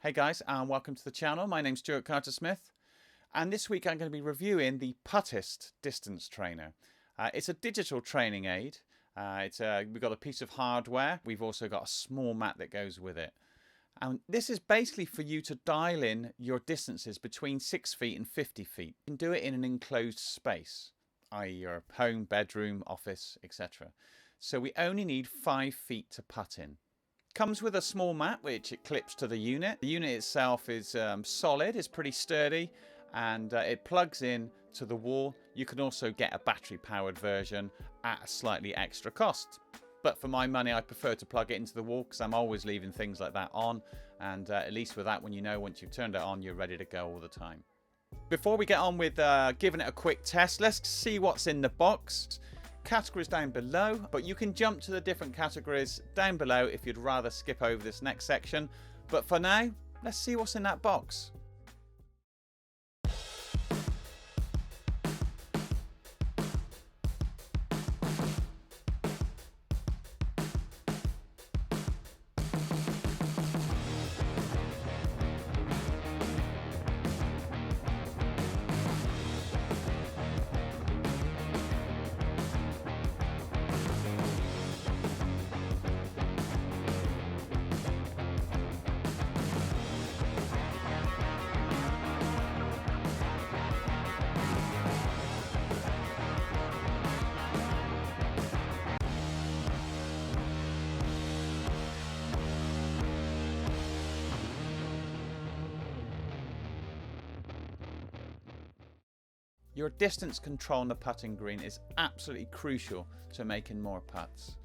Hey guys, and welcome to the channel. My name's Stuart Carter-Smith, and this week I'm going to be reviewing the Puttist distance trainer. It's a digital training aid. We've got a piece of hardware. We've also got a small mat that goes with it. And this is basically for you to dial in your distances between 6 feet and 50 feet. You can do it in an enclosed space, i.e. your home, bedroom, office, etc. So we only need 5 feet to putt in. Comes with a small mat which it clips to the unit. The unit itself is solid, it's pretty sturdy, and it plugs in to the wall. You can also get a battery powered version at a slightly extra cost. But for my money, I prefer to plug it into the wall because I'm always leaving things like that on. And at least with that, when you know once you've turned it on, you're ready to go all the time. Before we get on with giving it a quick test, let's see what's in the box. Categories down below, but you can jump to the different categories down below if you'd rather skip over this next section. But for now, let's see what's in that box. Your distance control on the putting green is absolutely crucial to making more putts.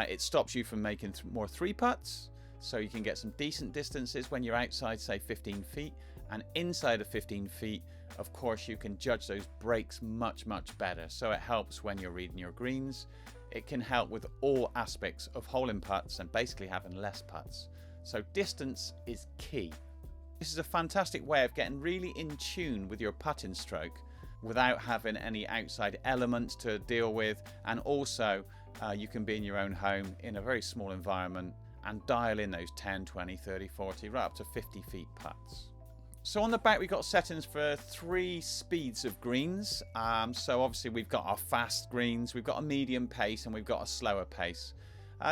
It stops you from making more 3-putts, so you can get some decent distances when you're outside, say 15 feet, and inside of 15 feet, of course, you can judge those breaks much better. So it helps when you're reading your greens. It can help with all aspects of holing putts and basically having less putts. So distance is key. This is a fantastic way of getting really in tune with your putting stroke without having any outside elements to deal with, and also you can be in your own home in a very small environment and dial in those 10, 20, 30, 40, right up to 50 feet putts. So on the back we've got settings for 3 speeds of greens. So obviously we've got our fast greens, we've got a medium pace, and we've got a slower pace.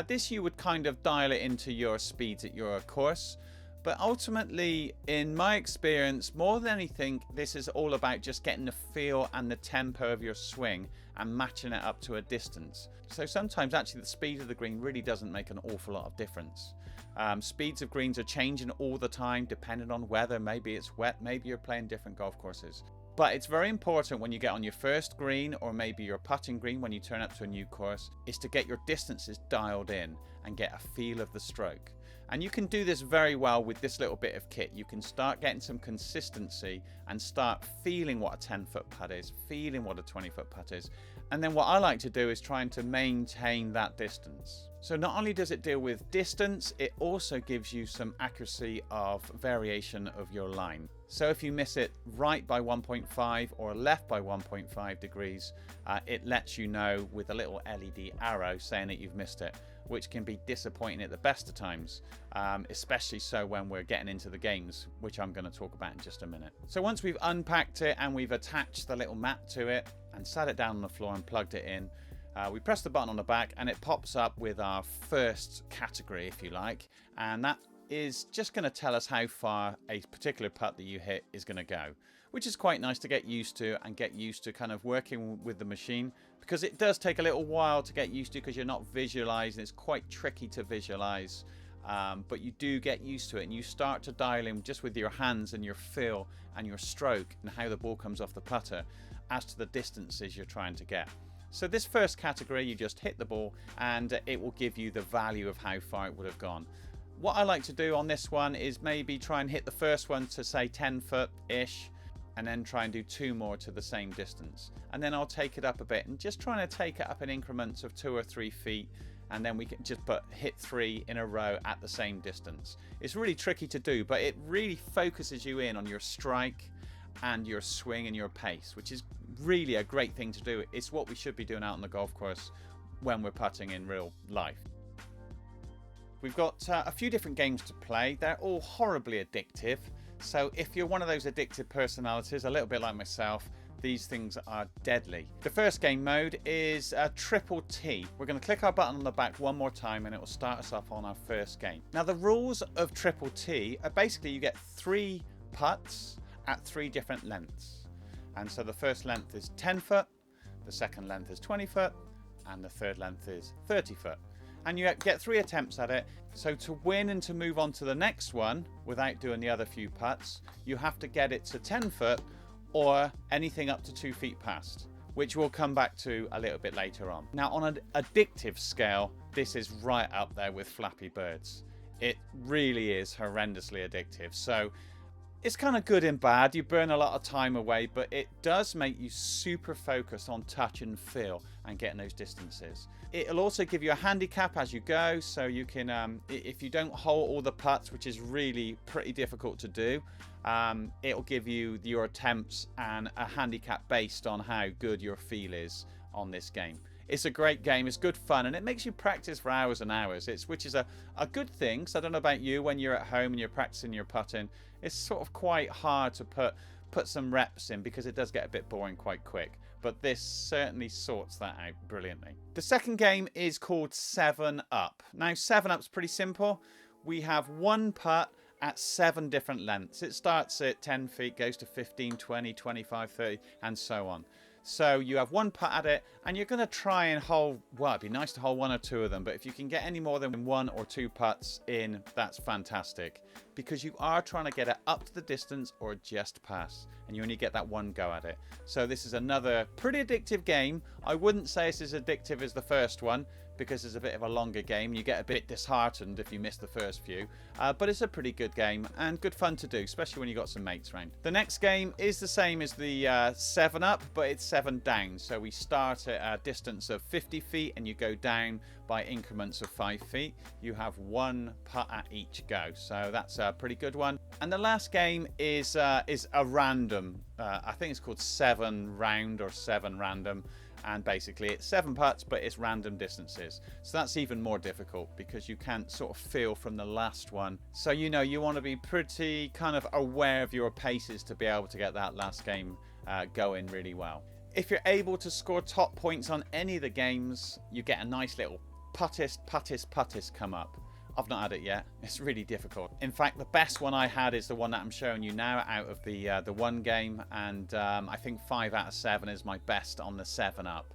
This you would kind of dial it into your speeds at your course. But ultimately, in my experience, more than anything, this is all about just getting the feel and the tempo of your swing and matching it up to a distance. So sometimes actually the speed of the green really doesn't make an awful lot of difference. Speeds of greens are changing all the time depending on weather. Maybe it's wet, maybe you're playing different golf courses. But it's very important when you get on your first green, or maybe your putting green when you turn up to a new course, is to get your distances dialed in and get a feel of the stroke. And you can do this very well with this little bit of kit. You can start getting some consistency and start feeling what a 10-foot putt is, feeling what a 20-foot putt is. And then what I like to do is trying to maintain that distance. So not only does it deal with distance, it also gives you some accuracy of variation of your line. So if you miss it right by 1.5 or left by 1.5 degrees, it lets you know with a little LED arrow saying that you've missed it, which can be disappointing at the best of times, especially so when we're getting into the games, which I'm going to talk about in just a minute. So once we've unpacked it and we've attached the little mat to it and sat it down on the floor and plugged it in, we press the button on the back and it pops up with our first category, if you like, and that is just going to tell us how far a particular putt that you hit is going to go, which is quite nice to get used to and get used to kind of working with the machine, because it does take a little while to get used to because you're not visualizing. It's quite tricky to visualize, but you do get used to it and you start to dial in just with your hands and your feel and your stroke and how the ball comes off the putter as to the distances you're trying to get. So this first category, you just hit the ball and it will give you the value of how far it would have gone. What I like to do on this one is maybe try and hit the first one to say 10 foot-ish, and then try and do 2 more to the same distance. And then I'll take it up a bit and just trying to take it up in increments of 2 or 3 feet, and then we can just hit 3 in a row at the same distance. It's really tricky to do, but it really focuses you in on your strike and your swing and your pace, which is really a great thing to do. It's what we should be doing out on the golf course when we're putting in real life. We've got a few different games to play. They're all horribly addictive. So if you're one of those addictive personalities, a little bit like myself, these things are deadly. The first game mode is Triple T. We're going to click our button on the back one more time and it will start us off on our first game. Now the rules of Triple T are basically you get 3 putts at 3 different lengths. And so the first length is 10 foot, the second length is 20 foot, and the third length is 30 foot. And you get 3 attempts at it. So to win and to move on to the next one without doing the other few putts, you have to get it to 10 foot or anything up to 2 feet past, which we'll come back to a little bit later on. Now on an addictive scale, this is right up there with Flappy Birds. It really is horrendously addictive. So it's kind of good and bad. You burn a lot of time away, but it does make you super focused on touch and feel and getting those distances. It'll also give you a handicap as you go, so you can, if you don't hole all the putts, which is really pretty difficult to do, it'll give you your attempts and a handicap based on how good your feel is on this game. It's a great game, it's good fun, and it makes you practice for hours and hours, which is a good thing. So I don't know about you, when you're at home and you're practicing your putting, it's sort of quite hard to put some reps in because it does get a bit boring quite quick. But this certainly sorts that out brilliantly. The second game is called 7 Up. Now 7 Up's pretty simple. We have 1 putt at 7 different lengths. It starts at 10 feet, goes to 15, 20, 25, 30, and so on. So you have 1 putt at it, and you're going to try and hole, well, it'd be nice to hole 1 or 2 of them, but if you can get any more than 1 or 2 putts in, that's fantastic, because you are trying to get it up to the distance or just past, and you only get that 1 go at it. So this is another pretty addictive game. I wouldn't say it's as addictive as the first one, because it's a bit of a longer game. You get a bit disheartened if you miss the first few, but it's a pretty good game and good fun to do, especially when you got some mates around. The next game is the same as the 7 Up, but it's 7 down. So we start at a distance of 50 feet and you go down by increments of 5 feet. You have 1 putt at each go, so that's a pretty good one. And the last game is a random, I think it's called 7 round or 7 random. And basically it's 7 putts, but it's random distances. So that's even more difficult because you can't sort of feel from the last one. So you know, you want to be pretty kind of aware of your paces to be able to get that last game going really well. If you're able to score top points on any of the games, you get a nice little puttist come up. I've not had it yet. It's really difficult. In fact, the best one I had is the one that I'm showing you now out of the 1 game, and I think 5 out of 7 is my best on the 7 Up.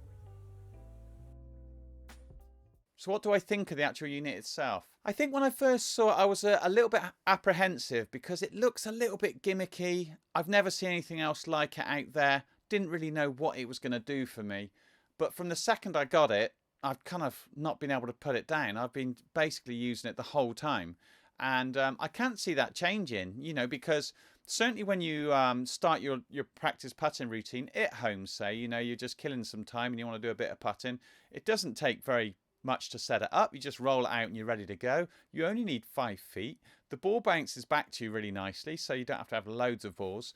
So what do I think of the actual unit itself? I think when I first saw it, I was a little bit apprehensive because it looks a little bit gimmicky. I've never seen anything else like it out there. Didn't really know what it was going to do for me. But from the second I got it, I've kind of not been able to put it down. I've been basically using it the whole time. And I can't see that changing, you know, because certainly when you start your practice putting routine at home, say, you know, you're just killing some time and you want to do a bit of putting, it doesn't take very much to set it up. You just roll it out and you're ready to go. You only need 5 feet. The ball bounces back to you really nicely, so you don't have to have loads of balls.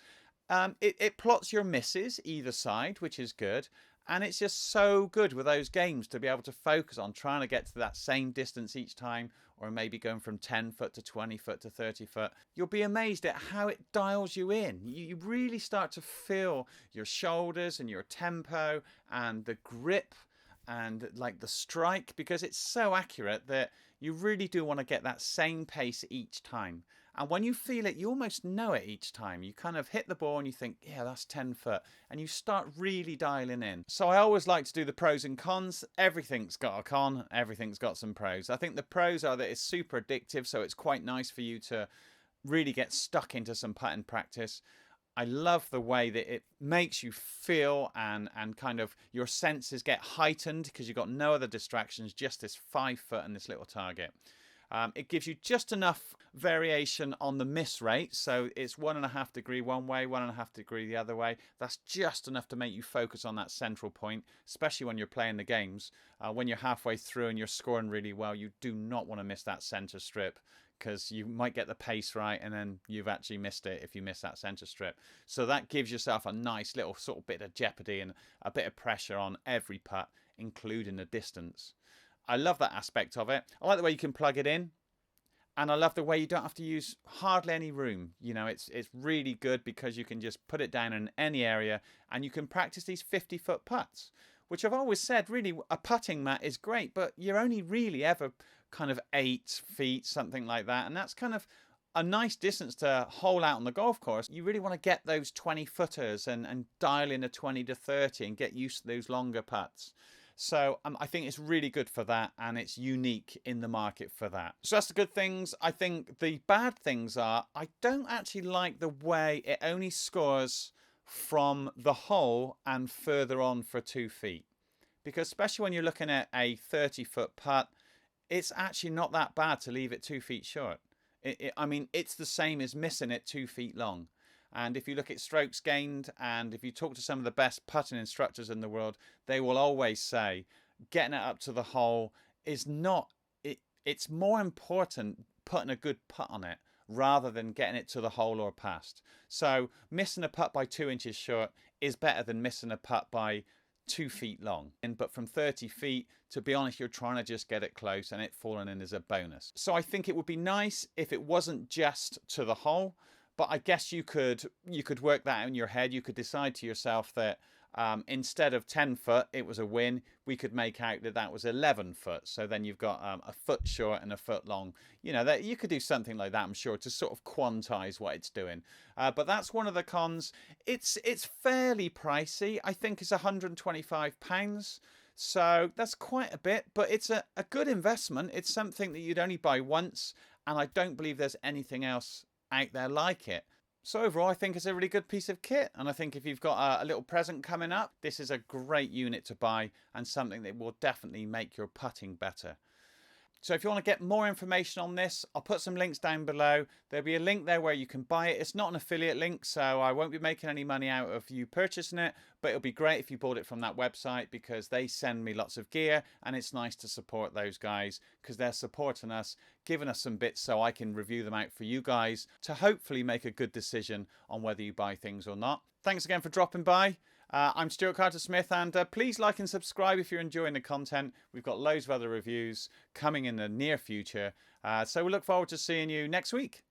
It plots your misses either side, which is good. And it's just so good with those games to be able to focus on trying to get to that same distance each time, or maybe going from 10 foot to 20 foot to 30 foot. You'll be amazed at how it dials you in. You really start to feel your shoulders and your tempo and the grip and like the strike, because it's so accurate that you really do want to get that same pace each time. And when you feel it, you almost know it each time. You kind of hit the ball and you think, yeah, that's 10 foot. And you start really dialing in. So I always like to do the pros and cons. Everything's got a con. Everything's got some pros. I think the pros are that it's super addictive. So it's quite nice for you to really get stuck into some putting practice. I love the way that it makes you feel and kind of your senses get heightened because you've got no other distractions, just this 5 foot and this little target. It gives you just enough variation on the miss rate. So it's 1.5 degree one way, 1.5 degree the other way. That's just enough to make you focus on that central point, especially when you're playing the games. When you're halfway through and you're scoring really well, you do not want to miss that center strip, because you might get the pace right and then you've actually missed it if you miss that center strip. So that gives yourself a nice little sort of bit of jeopardy and a bit of pressure on every putt, including the distance. I love that aspect of it. I like the way you can plug it in. And I love the way you don't have to use hardly any room. You know, it's really good because you can just put it down in any area and you can practice these 50-foot putts, which I've always said, really, a putting mat is great, but you're only really ever kind of 8 feet, something like that. And that's kind of a nice distance to hole out on the golf course. You really want to get those 20-footers and dial in a 20 to 30 and get used to those longer putts. So I think it's really good for that, and it's unique in the market for that. So that's the good things. I think the bad things are I don't actually like the way it only scores from the hole and further on for 2 feet. Because especially when you're looking at a 30-foot putt, it's actually not that bad to leave it 2 feet short. I mean, it's the same as missing it 2 feet long. And if you look at strokes gained, and if you talk to some of the best putting instructors in the world, they will always say getting it up to the hole is not, it's more important putting a good putt on it rather than getting it to the hole or past. So missing a putt by 2 inches short is better than missing a putt by 2 feet long. But from 30 feet, to be honest, you're trying to just get it close, and it falling in is a bonus. So I think it would be nice if it wasn't just to the hole. But I guess you could work that out in your head. You could decide to yourself that instead of 10 foot, it was a win. We could make out that that was 11 foot. So then you've got a foot short and a foot long. You know, that you could do something like that, I'm sure, to sort of quantize what it's doing. But that's one of the cons. It's fairly pricey. I think it's £125. So that's quite a bit, but it's a good investment. It's something that you'd only buy once, and I don't believe there's anything else out there like it. So overall, I think it's a really good piece of kit, and I think if you've got a little present coming up, this is a great unit to buy and something that will definitely make your putting better. So if you want to get more information on this, I'll put some links down below. There'll be a link there where you can buy it. It's not an affiliate link, so I won't be making any money out of you purchasing it, but it'll be great if you bought it from that website because they send me lots of gear, and it's nice to support those guys because they're supporting us, giving us some bits so I can review them out for you guys to hopefully make a good decision on whether you buy things or not. Thanks again for dropping by. I'm Stuart Carter-Smith, and please like and subscribe if you're enjoying the content. We've got loads of other reviews coming in the near future, so we look forward to seeing you next week.